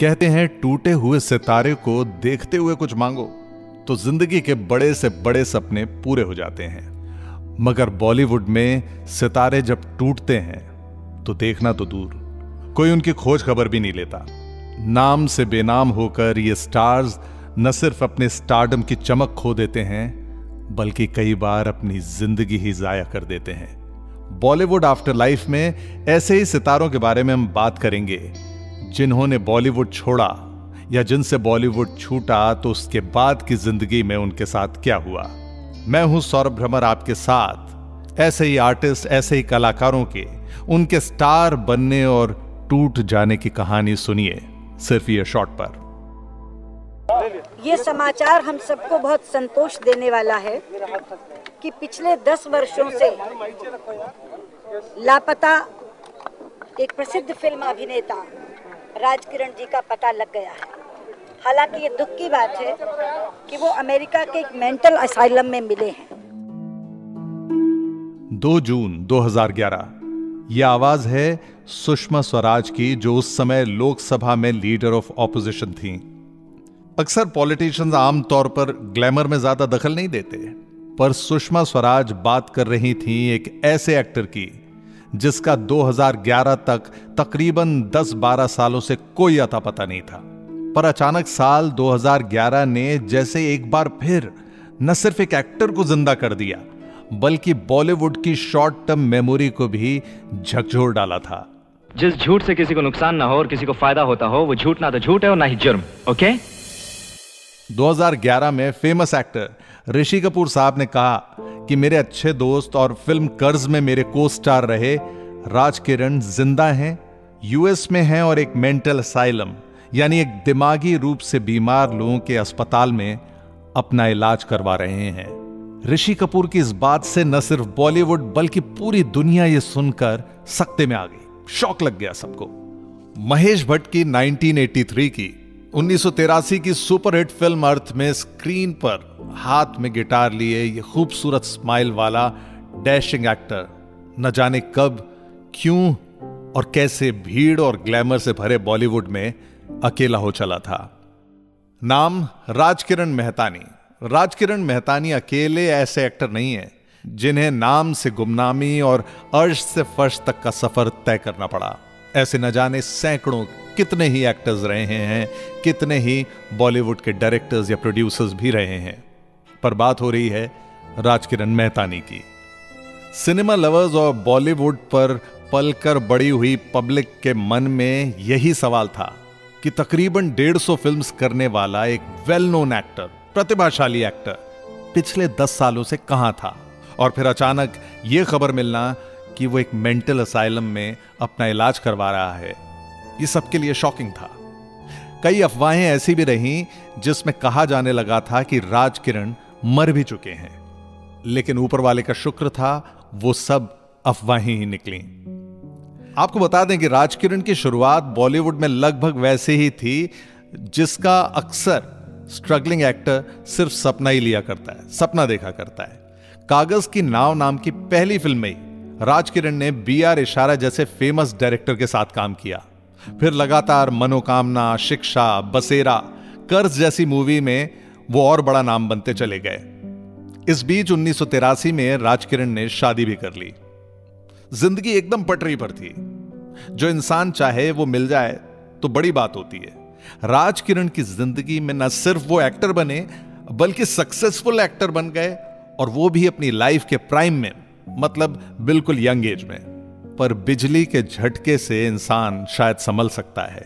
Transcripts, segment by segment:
कहते हैं टूटे हुए सितारे को देखते हुए कुछ मांगो तो जिंदगी के बड़े से बड़े सपने पूरे हो जाते हैं। मगर बॉलीवुड में सितारे जब टूटते हैं तो देखना तो दूर, कोई उनकी खोज खबर भी नहीं लेता। नाम से बेनाम होकर ये स्टार्स न सिर्फ अपने स्टारडम की चमक खो देते हैं बल्कि कई बार अपनी जिंदगी ही जाया कर देते हैं। बॉलीवुड आफ्टर लाइफ में ऐसे ही सितारों के बारे में हम बात करेंगे जिन्होंने बॉलीवुड छोड़ा या जिनसे बॉलीवुड छूटा तो उसके बाद की जिंदगी में उनके साथ क्या हुआ। मैं हूं सौरभ भ्रमर आपके साथ ऐसे ही आर्टिस्ट, ऐसे ही कलाकारों के उनके स्टार बनने और टूट जाने की कहानी सुनिए सिर्फ ये शॉर्ट पर। ये समाचार हम सबको बहुत संतोष देने वाला है कि पिछले 10 वर्षों से लापता एक प्रसिद्ध फिल्म अभिनेता राजकिरण जी का पता लग गया है। हालांकि ये दुख की बात है कि वो अमेरिका के एक मेंटल असाइलम में मिले हैं। 2 जून 2011 यह आवाज है सुषमा स्वराज की, जो उस समय लोकसभा में लीडर ऑफ ऑपोजिशन थी। अक्सर पॉलिटिशियंस आमतौर पर ग्लैमर में ज्यादा दखल नहीं देते, पर सुषमा स्वराज बात कर रही थी एक ऐसे एक्टर की जिसका 2011 तक तकरीबन 10-12 सालों से कोई अता पता नहीं था। पर अचानक साल 2011 ने जैसे एक बार फिर न सिर्फ एक एक्टर को जिंदा कर दिया बल्कि बॉलीवुड की शॉर्ट टर्म मेमोरी को भी झकझोर डाला था। जिस झूठ से किसी को नुकसान ना हो और किसी को फायदा होता हो वो झूठ ना तो झूठ है और ना ही जुर्म। ओके 2011 में फेमस एक्टर ऋषि कपूर साहब ने कहा कि मेरे अच्छे दोस्त और फिल्म कर्ज में मेरे को स्टार रहे राजकिरण जिंदा हैं, यूएस में हैं और एक मेंटल असाइलम यानी एक दिमागी रूप से बीमार लोगों के अस्पताल में अपना इलाज करवा रहे हैं। ऋषि कपूर की इस बात से न सिर्फ बॉलीवुड बल्कि पूरी दुनिया ये सुनकर सकते में आ गई, शौक लग गया सबको। महेश भट्ट की 1983 की 1983 की सुपरहिट फिल्म अर्थ में स्क्रीन पर हाथ में गिटार लिए ये खूबसूरत स्माइल वाला डैशिंग एक्टर न जाने कब, क्यों और कैसे भीड़ और ग्लैमर से भरे बॉलीवुड में अकेला हो चला था। नाम राजकिरण मेहतानी। राजकिरण मेहतानी अकेले ऐसे एक्टर नहीं है जिन्हें नाम से गुमनामी और अर्श से फर्श तक का सफर तय करना पड़ा। ऐसे न जाने सैकड़ों कितने ही एक्टर्स रहे हैं, कितने ही बॉलीवुड के डायरेक्टर्स या प्रोड्यूसर्स भी रहे हैं, पर बात हो रही है राजकिरण मेहतानी की। सिनेमा लवर्स और बॉलीवुड पर पलकर बड़ी हुई पब्लिक के मन में यही सवाल था कि तकरीबन 150 फिल्म्स करने वाला एक वेल नोन एक्टर, प्रतिभाशाली एक्टर पिछले 10 सालों से कहां था, और फिर अचानक यह खबर मिलना कि वो एक मेंटल असाइलम में अपना इलाज करवा रहा है। ये सबके लिए शॉकिंग था। कई अफवाहें ऐसी भी रहीं जिसमें कहा जाने लगा था कि राजकिरण मर भी चुके हैं, लेकिन ऊपर वाले का शुक्र था वो सब अफवाहें ही निकली। आपको बता दें कि राजकिरण की शुरुआत बॉलीवुड में लगभग वैसे ही थी जिसका अक्सर स्ट्रगलिंग एक्टर सिर्फ सपना ही लिया करता है, सपना देखा करता है। कागज की नाव नाम की पहली फिल्म में ही राजकिरण ने B.R. इशारा जैसे फेमस डायरेक्टर के साथ काम किया। फिर लगातार मनोकामना, शिक्षा, बसेरा, कर्ज जैसी मूवी में वो और बड़ा नाम बनते चले गए। इस बीच 1983 में राजकिरण ने शादी भी कर ली। जिंदगी एकदम पटरी पर थी। जो इंसान चाहे वो मिल जाए तो बड़ी बात होती है। राजकिरण की जिंदगी में न सिर्फ वो एक्टर बने बल्कि सक्सेसफुल एक्टर बन गए, और वो भी अपनी लाइफ के प्राइम में, मतलब बिल्कुल यंग एज में। पर बिजली के झटके से इंसान शायद संभल सकता है,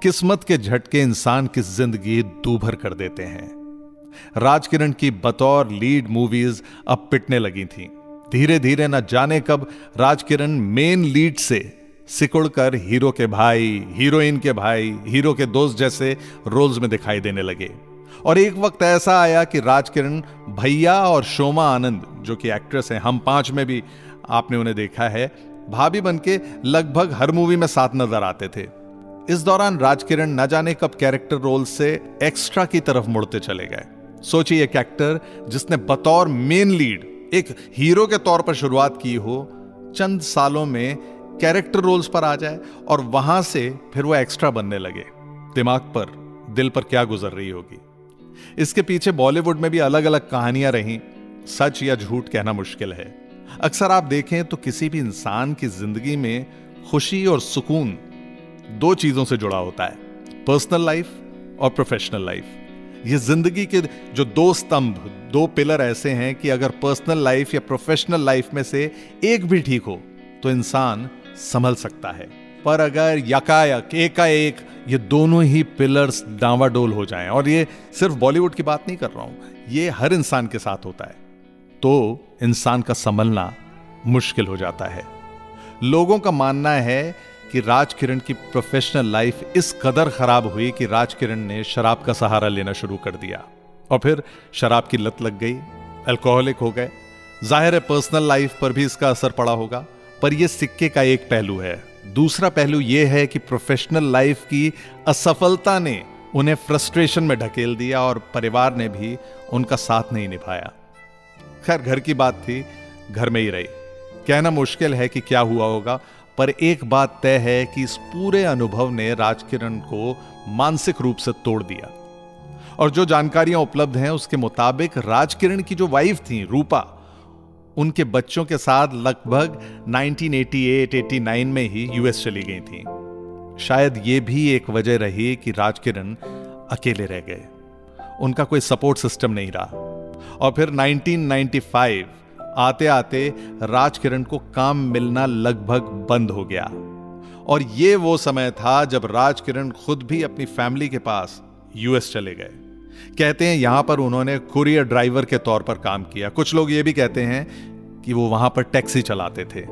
किस्मत के झटके इंसान की जिंदगी दूभर कर देते हैं। राजकिरण की बतौर लीड मूवीज अब पिटने लगी थीं। धीरे धीरे न जाने कब राजकिरण मेन लीड से सिकुड़कर हीरो के भाई, हीरोइन के भाई, हीरो के दोस्त जैसे रोल्स में दिखाई देने लगे। और एक वक्त ऐसा आया कि राजकिरण भैया और शोमा आनंद, जो कि एक्ट्रेस हैं, हम 5 में भी आपने उन्हें देखा है, भाभी बनके लगभग हर मूवी में साथ नजर आते थे। इस दौरान राजकिरण न जाने कब कैरेक्टर रोल से एक्स्ट्रा की तरफ मुड़ते चले गए। सोचिए एक एक्टर जिसने बतौर मेन लीड एक हीरो के तौर पर शुरुआत की हो, चंद सालों में कैरेक्टर रोल्स पर आ जाए और वहां से फिर वो एक्स्ट्रा बनने लगे। दिमाग पर, दिल पर क्या गुजर रही होगी। इसके पीछे बॉलीवुड में भी अलग अलग कहानियां रहीं, सच या झूठ कहना मुश्किल है। अक्सर आप देखें तो किसी भी इंसान की जिंदगी में खुशी और सुकून दो चीजों से जुड़ा होता है, पर्सनल लाइफ और प्रोफेशनल लाइफ। ये जिंदगी के जो दो स्तंभ, दो पिलर ऐसे हैं कि अगर पर्सनल लाइफ या प्रोफेशनल लाइफ में से एक भी ठीक हो तो इंसान संभल सकता है। पर अगर यकायक एकाएक ये दोनों ही पिलर्स डांवाडोल हो जाएं, और ये सिर्फ बॉलीवुड की बात नहीं कर रहा हूं, ये हर इंसान के साथ होता है, तो इंसान का संभलना मुश्किल हो जाता है। लोगों का मानना है कि राज किरण की प्रोफेशनल लाइफ इस कदर खराब हुई कि राज किरण ने शराब का सहारा लेना शुरू कर दिया और फिर शराब की लत लग गई, अल्कोहलिक हो गए। जाहिर है पर्सनल लाइफ पर भी इसका असर पड़ा होगा, पर यह सिक्के का एक पहलू है। दूसरा पहलू यह है कि प्रोफेशनल लाइफ की असफलता ने उन्हें फ्रस्ट्रेशन में ढकेल दिया और परिवार ने भी उनका साथ नहीं निभाया। खैर, घर की बात थी, घर में ही रही। कहना मुश्किल है कि क्या हुआ होगा, पर एक बात तय है कि इस पूरे अनुभव ने राज किरण को मानसिक रूप से तोड़ दिया। और जो जानकारियां उपलब्ध हैं उसके मुताबिक राज किरण की जो वाइफ थी रूपा, उनके बच्चों के साथ लगभग 1988-89 में ही यूएस चली गई थी। शायद यह भी एक वजह रही कि राज किरण अकेले रह गए, उनका कोई सपोर्ट सिस्टम नहीं रहा। और फिर 1995 आते आते राज किरण को काम मिलना लगभग बंद हो गया। और यह वो समय था जब राज किरण खुद भी अपनी फैमिली के पास यूएस चले गए। कहते हैं यहां पर उन्होंने कुरियर ड्राइवर के तौर पर काम किया। कुछ लोग ये भी कहते हैं कि वो वहां पर टैक्सी चलाते थे।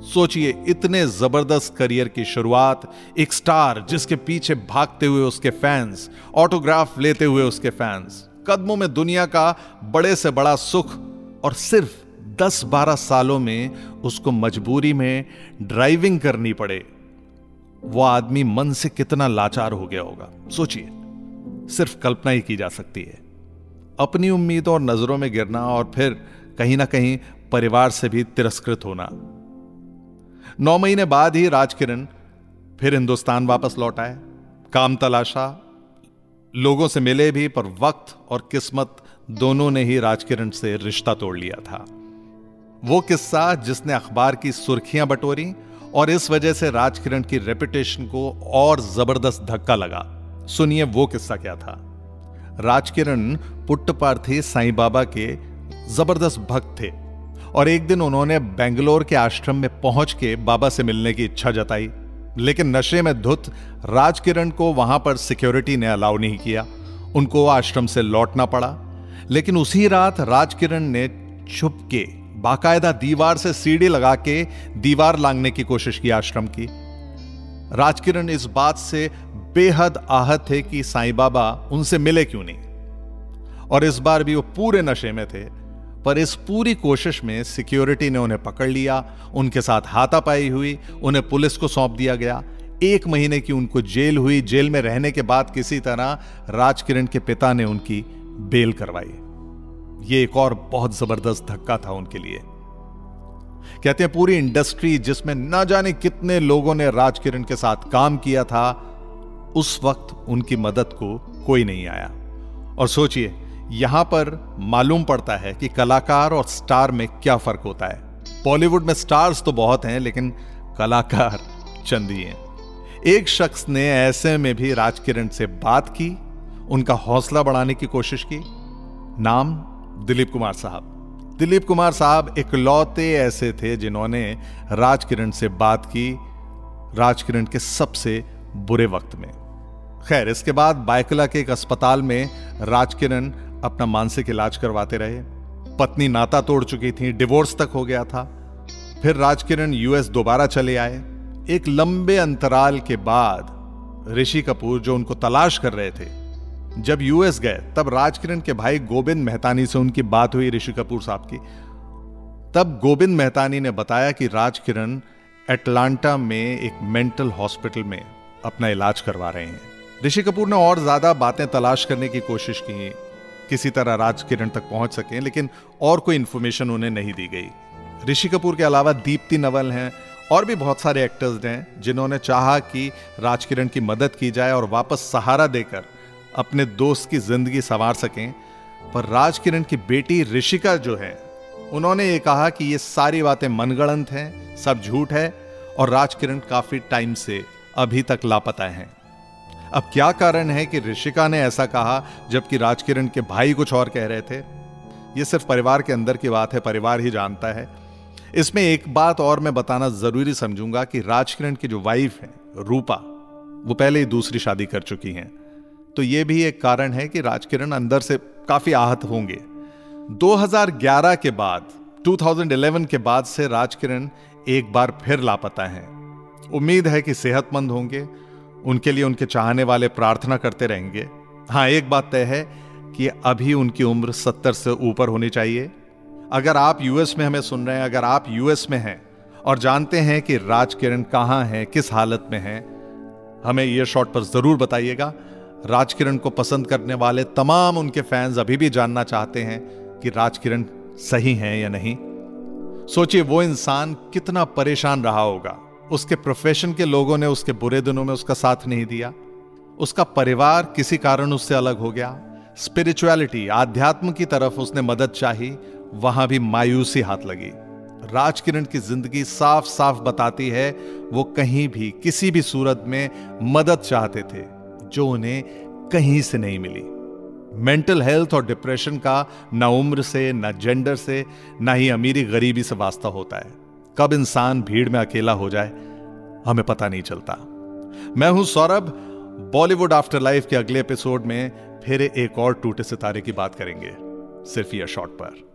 सोचिए, इतने जबरदस्त करियर की शुरुआत, एक स्टार जिसके पीछे भागते हुए उसके फैंस, ऑटोग्राफ लेते हुए उसके फैंस, कदमों में दुनिया का बड़े से बड़ा सुख, और सिर्फ 10-12 सालों में उसको मजबूरी में ड्राइविंग करनी पड़े। वो आदमी मन से कितना लाचार हो गया होगा, सोचिए, सिर्फ कल्पना ही की जा सकती है। अपनी उम्मीदों और नजरों में गिरना और फिर कहीं ना कहीं परिवार से भी तिरस्कृत होना। 9 महीने बाद ही राज किरण फिर हिंदुस्तान वापस लौट आए, काम तलाशा, लोगों से मिले भी, पर वक्त और किस्मत दोनों ने ही राज किरण से रिश्ता तोड़ लिया था। वो किस्सा जिसने अखबार की सुर्खियां बटोरी और इस वजह से राज किरण की रेपुटेशन को और जबरदस्त धक्का लगा। सुनिए वो किस्सा क्या था। राज किरण पुट्टपार्थी साईं बाबा के जबरदस्त भक्त थे और एक दिन उन्होंने बेंगलोर के आश्रम में पहुंच के बाबा से मिलने की इच्छा जताई, लेकिन नशे में धुत राज किरण को वहां पर सिक्योरिटी ने अलाउ नहीं किया। उनको आश्रम से लौटना पड़ा। लेकिन उसी रात राज किरण ने छुप के बाकायदा दीवार से सीढ़ी लगा के दीवार लांघने की कोशिश की आश्रम की। राज किरण इस बात से बेहद आहत थे कि साईं बाबा उनसे मिले क्यों नहीं, और इस बार भी वो पूरे नशे में थे। पर इस पूरी कोशिश में सिक्योरिटी ने उन्हें पकड़ लिया, उनके साथ हाथापाई हुई, उन्हें पुलिस को सौंप दिया गया। 1 महीने की उनको जेल हुई। जेल में रहने के बाद किसी तरह राज किरण के पिता ने उनकी बेल करवाई। यह एक और बहुत जबरदस्त धक्का था उनके लिए। कहते हैं पूरी इंडस्ट्री जिसमें ना जाने कितने लोगों ने राज किरण के साथ काम किया था, उस वक्त उनकी मदद को कोई नहीं आया। और सोचिए, यहां पर मालूम पड़ता है कि कलाकार और स्टार में क्या फर्क होता है। बॉलीवुड में स्टार्स तो बहुत हैं, लेकिन कलाकार चंद ही हैं। एक शख्स ने ऐसे में भी राज किरण से बात की, उनका हौसला बढ़ाने की कोशिश की। नाम दिलीप कुमार साहब। दिलीप कुमार साहब इकलौते ऐसे थे जिन्होंने राज किरण से बात की, राज किरण के सबसे बुरे वक्त में। खैर, इसके बाद बायकुला के एक अस्पताल में राज किरण अपना मानसिक इलाज करवाते रहे। पत्नी नाता तोड़ चुकी थी, डिवोर्स तक हो गया था। फिर राज किरण यूएस दोबारा चले आए। एक लंबे अंतराल के बाद ऋषि कपूर, जो उनको तलाश कर रहे थे, जब यूएस गए, तब राज किरण के भाई गोविंद मेहतानी से उनकी बात हुई, ऋषि कपूर साहब की। तब गोविंद मेहतानी ने बताया कि राज किरण एटलांटा में एक मेंटल हॉस्पिटल में अपना इलाज करवा रहे हैं। ऋषि कपूर ने और ज्यादा बातें तलाश करने की कोशिश की, किसी तरह राज किरण तक पहुंच सके, लेकिन और कोई इंफॉर्मेशन उन्हें नहीं दी गई। ऋषि कपूर के अलावा दीप्ति नवल हैं और भी बहुत सारे एक्टर्स हैं जिन्होंने चाहा कि राजकिरण की मदद की जाए और वापस सहारा देकर अपने दोस्त की जिंदगी संवार सकें, पर राजकिरण की बेटी ऋषिका जो है, उन्होंने ये कहा कि ये सारी बातें मनगढ़ंत हैं, सब झूठ है और राजकिरण काफी टाइम से अभी तक लापता हैं। अब क्या कारण है कि ऋषिका ने ऐसा कहा जबकि राजकिरण के भाई कुछ और कह रहे थे? यह सिर्फ परिवार के अंदर की बात है, परिवार ही जानता है। इसमें एक बात और मैं बताना जरूरी समझूंगा कि राजकिरण की जो वाइफ है रूपा, वो पहले ही दूसरी शादी कर चुकी हैं, तो यह भी एक कारण है कि राजकिरण अंदर से काफी आहत होंगे। 2011 के बाद, 2011 के बाद से राजकिरण एक बार फिर लापता हैं। उम्मीद है कि सेहतमंद होंगे, उनके लिए उनके चाहने वाले प्रार्थना करते रहेंगे। हाँ, एक बात तय है कि अभी उनकी उम्र 70 से ऊपर होनी चाहिए। अगर आप यूएस में हमें सुन रहे हैं, अगर आप यूएस में हैं और जानते हैं कि राजकिरण कहां है, किस हालत में है, हमें ये शॉर्ट पर जरूर बताइएगा। राजकिरण को पसंद करने वाले तमाम उनके फैंस अभी भी जानना चाहते हैं कि राजकिरण सही हैं या नहीं। सोचिए वो इंसान कितना परेशान रहा होगा। उसके प्रोफेशन के लोगों ने उसके बुरे दिनों में उसका साथ नहीं दिया, उसका परिवार किसी कारण उससे अलग हो गया, स्पिरिचुअलिटी, आध्यात्म की तरफ उसने मदद चाही, वहां भी मायूसी हाथ लगी। राजकिरण की जिंदगी साफ साफ बताती है वो कहीं भी किसी भी सूरत में मदद चाहते थे जो उन्हें कहीं से नहीं मिली। मेंटल हेल्थ और डिप्रेशन का ना उम्र से, ना जेंडर से, ना ही अमीरी गरीबी से वास्ता होता है। कब इंसान भीड़ में अकेला हो जाए हमें पता नहीं चलता। मैं हूं सौरभ। बॉलीवुड आफ्टर लाइफ के अगले एपिसोड में फिर एक और टूटे सितारे की बात करेंगे, सिर्फ ये शॉर्ट पर।